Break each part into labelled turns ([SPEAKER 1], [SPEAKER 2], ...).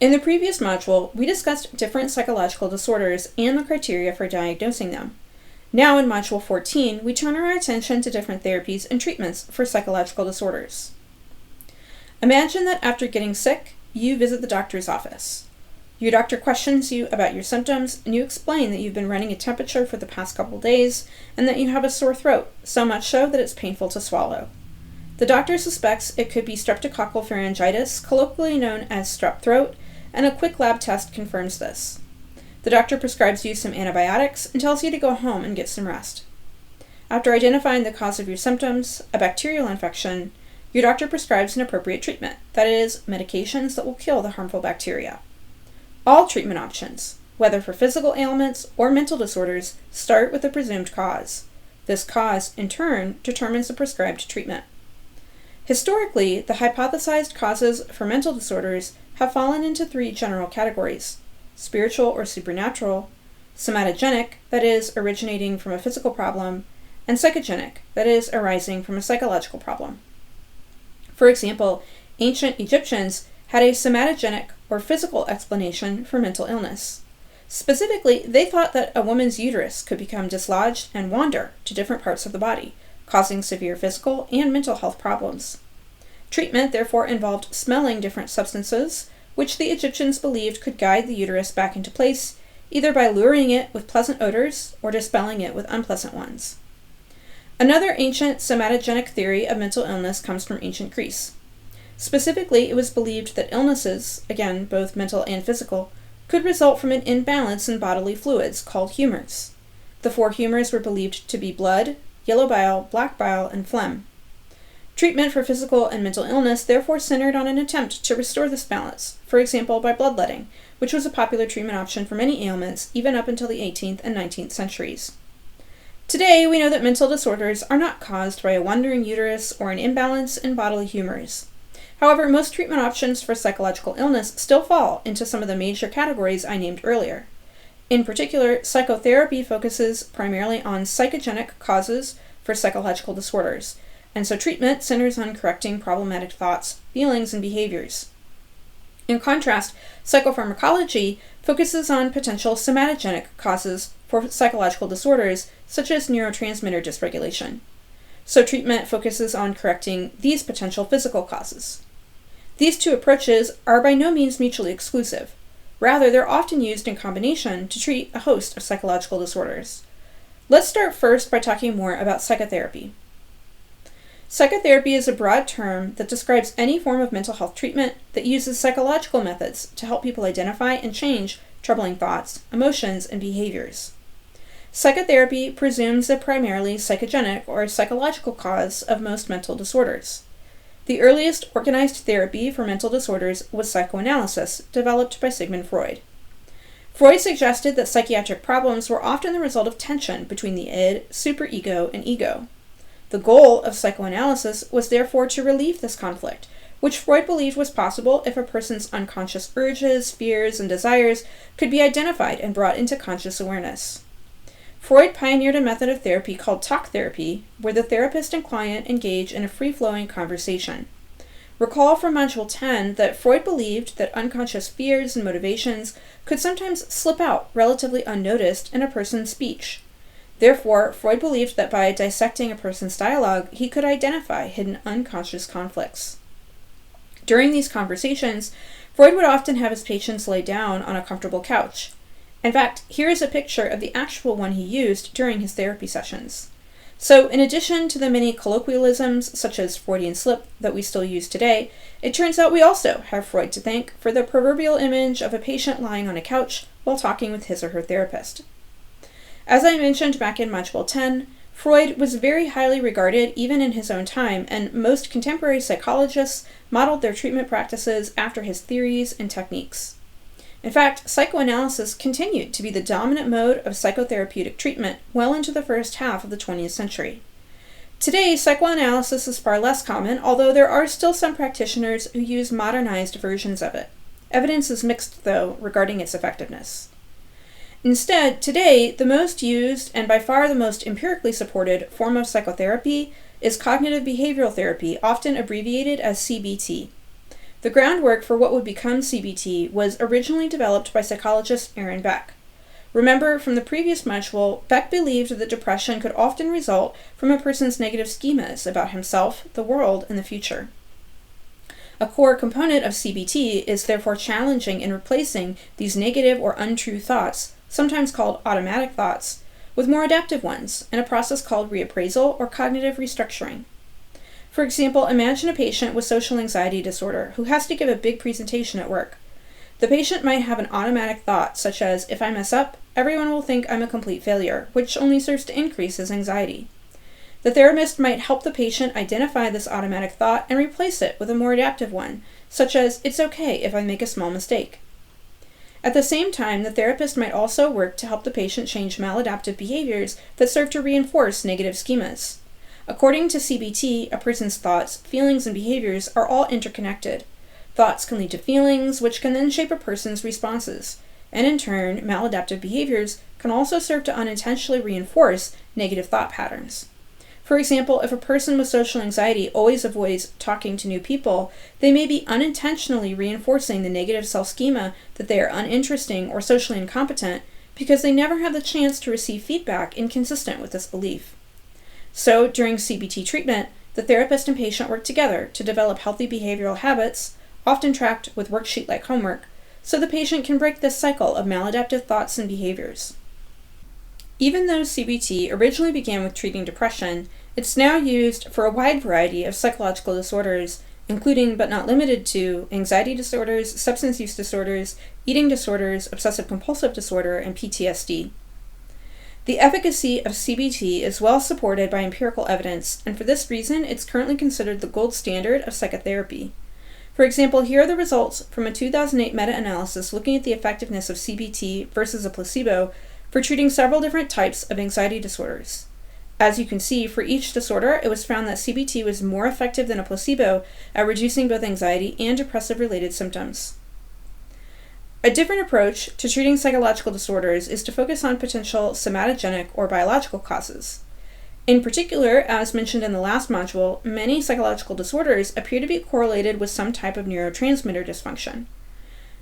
[SPEAKER 1] In the previous module, we discussed different psychological disorders and the criteria for diagnosing them. Now in Module 14, we turn our attention to different therapies and treatments for psychological disorders. Imagine that after getting sick, you visit the doctor's office. Your doctor questions you about your symptoms, and you explain that you've been running a temperature for the past couple days and that you have a sore throat, so much so that it's painful to swallow. The doctor suspects it could be streptococcal pharyngitis, colloquially known as strep throat, and a quick lab test confirms this. The doctor prescribes you some antibiotics and tells you to go home and get some rest. After identifying the cause of your symptoms, a bacterial infection, your doctor prescribes an appropriate treatment, that is, medications that will kill the harmful bacteria. All treatment options, whether for physical ailments or mental disorders, start with a presumed cause. This cause, in turn, determines the prescribed treatment. Historically, the hypothesized causes for mental disorders have fallen into three general categories: spiritual or supernatural, somatogenic, that is, originating from a physical problem, and psychogenic, that is, arising from a psychological problem. For example, ancient Egyptians had a somatogenic or physical explanation for mental illness. Specifically, they thought that a woman's uterus could become dislodged and wander to different parts of the body, causing severe physical and mental health problems. Treatment therefore involved smelling different substances, which the Egyptians believed could guide the uterus back into place, either by luring it with pleasant odors or dispelling it with unpleasant ones. Another ancient somatogenic theory of mental illness comes from ancient Greece. Specifically, it was believed that illnesses, again both mental and physical, could result from an imbalance in bodily fluids called humors. The four humors were believed to be blood, yellow bile, black bile, and phlegm. Treatment for physical and mental illness therefore centered on an attempt to restore this balance, for example by bloodletting, which was a popular treatment option for many ailments even up until the 18th and 19th centuries. Today, we know that mental disorders are not caused by a wandering uterus or an imbalance in bodily humors. However, most treatment options for psychological illness still fall into some of the major categories I named earlier. In particular, psychotherapy focuses primarily on psychogenic causes for psychological disorders, and so treatment centers on correcting problematic thoughts, feelings, and behaviors. In contrast, psychopharmacology focuses on potential somatogenic causes for psychological disorders, such as neurotransmitter dysregulation. So treatment focuses on correcting these potential physical causes. These two approaches are by no means mutually exclusive. Rather, they're often used in combination to treat a host of psychological disorders. Let's start first by talking more about psychotherapy. Psychotherapy is a broad term that describes any form of mental health treatment that uses psychological methods to help people identify and change troubling thoughts, emotions, and behaviors. Psychotherapy presumes a primarily psychogenic or psychological cause of most mental disorders. The earliest organized therapy for mental disorders was psychoanalysis, developed by Sigmund Freud. Freud suggested that psychiatric problems were often the result of tension between the id, superego, and ego. The goal of psychoanalysis was therefore to relieve this conflict, which Freud believed was possible if a person's unconscious urges, fears, and desires could be identified and brought into conscious awareness. Freud pioneered a method of therapy called talk therapy, where the therapist and client engage in a free-flowing conversation. Recall from Module 10 that Freud believed that unconscious fears and motivations could sometimes slip out relatively unnoticed in a person's speech. Therefore, Freud believed that by dissecting a person's dialogue, he could identify hidden unconscious conflicts. During these conversations, Freud would often have his patients lay down on a comfortable couch. In fact, here is a picture of the actual one he used during his therapy sessions. So, in addition to the many colloquialisms, such as Freudian slip, that we still use today, it turns out we also have Freud to thank for the proverbial image of a patient lying on a couch while talking with his or her therapist. As I mentioned back in Module 10, Freud was very highly regarded even in his own time, and most contemporary psychologists modeled their treatment practices after his theories and techniques. In fact, psychoanalysis continued to be the dominant mode of psychotherapeutic treatment well into the first half of the 20th century. Today, psychoanalysis is far less common, although there are still some practitioners who use modernized versions of it. Evidence is mixed, though, regarding its effectiveness. Instead, today, the most used and by far the most empirically supported form of psychotherapy is cognitive behavioral therapy, often abbreviated as CBT. The groundwork for what would become CBT was originally developed by psychologist Aaron Beck. Remember, from the previous module, Beck believed that depression could often result from a person's negative schemas about himself, the world, and the future. A core component of CBT is therefore challenging and replacing these negative or untrue thoughts, sometimes called automatic thoughts, with more adaptive ones, in a process called reappraisal or cognitive restructuring. For example, imagine a patient with social anxiety disorder who has to give a big presentation at work. The patient might have an automatic thought, such as, if I mess up, everyone will think I'm a complete failure, which only serves to increase his anxiety. The therapist might help the patient identify this automatic thought and replace it with a more adaptive one, such as, it's okay if I make a small mistake. At the same time, the therapist might also work to help the patient change maladaptive behaviors that serve to reinforce negative schemas. According to CBT, a person's thoughts, feelings, and behaviors are all interconnected. Thoughts can lead to feelings, which can then shape a person's responses, and in turn, maladaptive behaviors can also serve to unintentionally reinforce negative thought patterns. For example, if a person with social anxiety always avoids talking to new people, they may be unintentionally reinforcing the negative self-schema that they are uninteresting or socially incompetent because they never have the chance to receive feedback inconsistent with this belief. So, during CBT treatment, the therapist and patient work together to develop healthy behavioral habits, often tracked with worksheet-like homework, so the patient can break this cycle of maladaptive thoughts and behaviors. Even though CBT originally began with treating depression, it's now used for a wide variety of psychological disorders, including but not limited to anxiety disorders, substance use disorders, eating disorders, obsessive-compulsive disorder, and PTSD. The efficacy of CBT is well supported by empirical evidence, and for this reason, it's currently considered the gold standard of psychotherapy. For example, here are the results from a 2008 meta-analysis looking at the effectiveness of CBT versus a placebo for treating several different types of anxiety disorders. As you can see, for each disorder, it was found that CBT was more effective than a placebo at reducing both anxiety and depressive-related symptoms. A different approach to treating psychological disorders is to focus on potential somatogenic or biological causes. In particular, as mentioned in the last module, many psychological disorders appear to be correlated with some type of neurotransmitter dysfunction.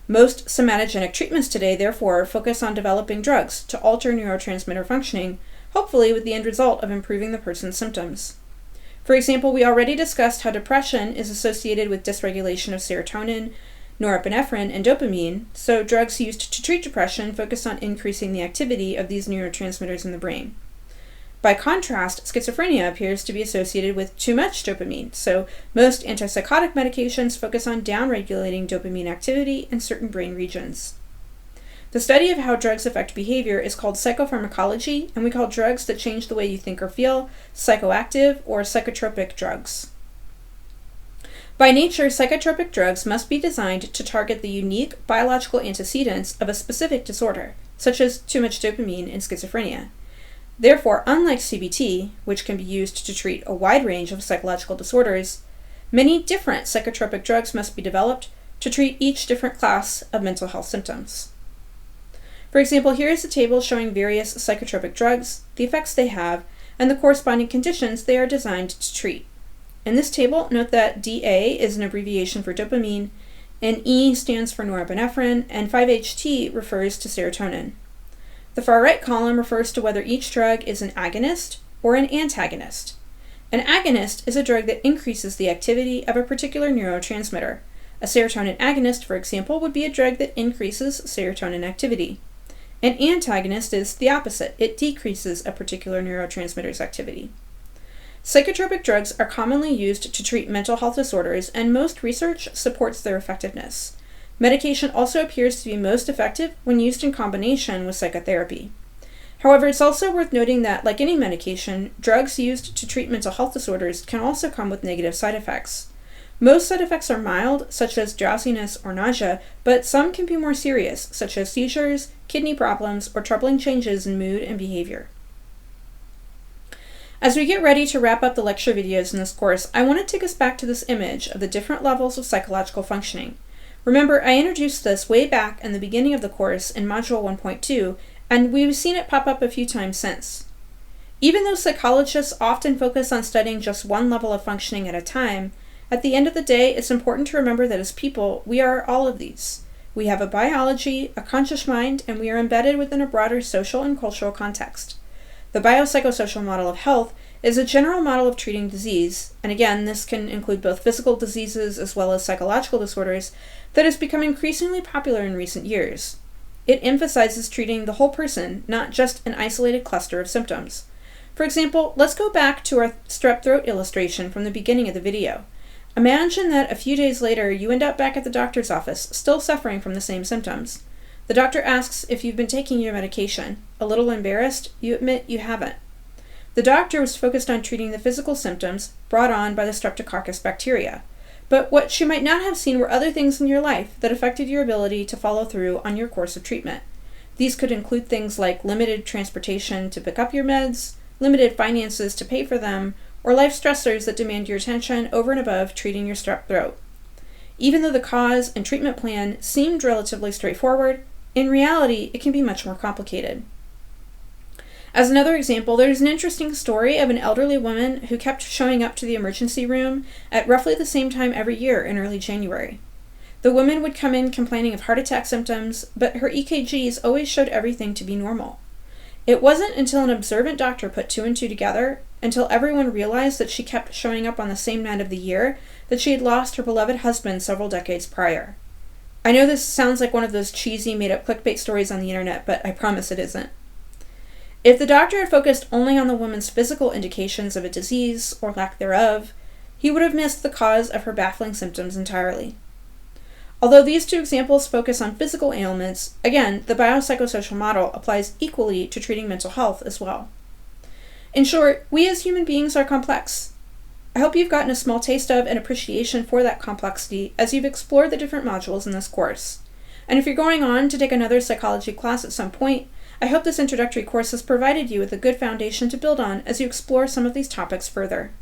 [SPEAKER 1] Most somatogenic treatments today, therefore, focus on developing drugs to alter neurotransmitter functioning, hopefully with the end result of improving the person's symptoms. For example, we already discussed how depression is associated with dysregulation of serotonin, norepinephrine, and dopamine, so drugs used to treat depression focus on increasing the activity of these neurotransmitters in the brain. By contrast, schizophrenia appears to be associated with too much dopamine, so most antipsychotic medications focus on downregulating dopamine activity in certain brain regions. The study of how drugs affect behavior is called psychopharmacology, and we call drugs that change the way you think or feel psychoactive or psychotropic drugs. By nature, psychotropic drugs must be designed to target the unique biological antecedents of a specific disorder, such as too much dopamine in schizophrenia. Therefore, unlike CBT, which can be used to treat a wide range of psychological disorders, many different psychotropic drugs must be developed to treat each different class of mental health symptoms. For example, here is a table showing various psychotropic drugs, the effects they have, and the corresponding conditions they are designed to treat. In this table, note that DA is an abbreviation for dopamine, and E stands for norepinephrine, and 5-HT refers to serotonin. The far right column refers to whether each drug is an agonist or an antagonist. An agonist is a drug that increases the activity of a particular neurotransmitter. A serotonin agonist, for example, would be a drug that increases serotonin activity. An antagonist is the opposite. It decreases a particular neurotransmitter's activity. Psychotropic drugs are commonly used to treat mental health disorders, and most research supports their effectiveness. Medication also appears to be most effective when used in combination with psychotherapy. However, it's also worth noting that, like any medication, drugs used to treat mental health disorders can also come with negative side effects. Most side effects are mild, such as drowsiness or nausea, but some can be more serious, such as seizures, kidney problems, or troubling changes in mood and behavior. As we get ready to wrap up the lecture videos in this course, I want to take us back to this image of the different levels of psychological functioning. Remember, I introduced this way back in the beginning of the course in Module 1.2, and we've seen it pop up a few times since. Even though psychologists often focus on studying just one level of functioning at a time, At the end of the day, it's important to remember that as people, we are all of these. We have a biology, a conscious mind, and we are embedded within a broader social and cultural context. The biopsychosocial model of health is a general model of treating disease, and again, this can include both physical diseases as well as psychological disorders, that has become increasingly popular in recent years. It emphasizes treating the whole person, not just an isolated cluster of symptoms. For example, let's go back to our strep throat illustration from the beginning of the video. Imagine that a few days later you end up back at the doctor's office, still suffering from the same symptoms. The doctor asks if you've been taking your medication. A little embarrassed, you admit you haven't. The doctor was focused on treating the physical symptoms brought on by the streptococcus bacteria. But what she might not have seen were other things in your life that affected your ability to follow through on your course of treatment. These could include things like limited transportation to pick up your meds, limited finances to pay for them, or life stressors that demand your attention over and above treating your strep throat. Even though the cause and treatment plan seemed relatively straightforward, in reality, it can be much more complicated. As another example, there's an interesting story of an elderly woman who kept showing up to the emergency room at roughly the same time every year in early January. The woman would come in complaining of heart attack symptoms, but her EKGs always showed everything to be normal. It wasn't until an observant doctor put two and two together, until everyone realized that she kept showing up on the same night of the year, that she had lost her beloved husband several decades prior. I know this sounds like one of those cheesy made-up clickbait stories on the internet, but I promise it isn't. If the doctor had focused only on the woman's physical indications of a disease, or lack thereof, he would have missed the cause of her baffling symptoms entirely. Although these two examples focus on physical ailments, again, the biopsychosocial model applies equally to treating mental health as well. In short, we as human beings are complex. I hope you've gotten a small taste of and appreciation for that complexity as you've explored the different modules in this course. And if you're going on to take another psychology class at some point, I hope this introductory course has provided you with a good foundation to build on as you explore some of these topics further.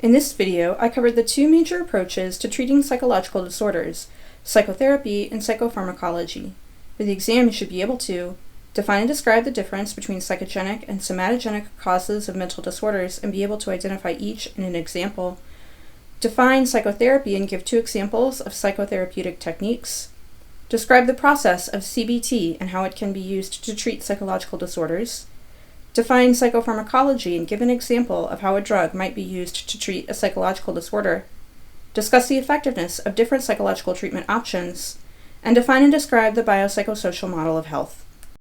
[SPEAKER 1] In this video, I covered the two major approaches to treating psychological disorders, psychotherapy and psychopharmacology. For the exam, you should be able to define and describe the difference between psychogenic and somatogenic causes of mental disorders and be able to identify each in an example, define psychotherapy and give two examples of psychotherapeutic techniques, describe the process of CBT and how it can be used to treat psychological disorders, define psychopharmacology and give an example of how a drug might be used to treat a psychological disorder, discuss the effectiveness of different psychological treatment options, and define and describe the biopsychosocial model of health.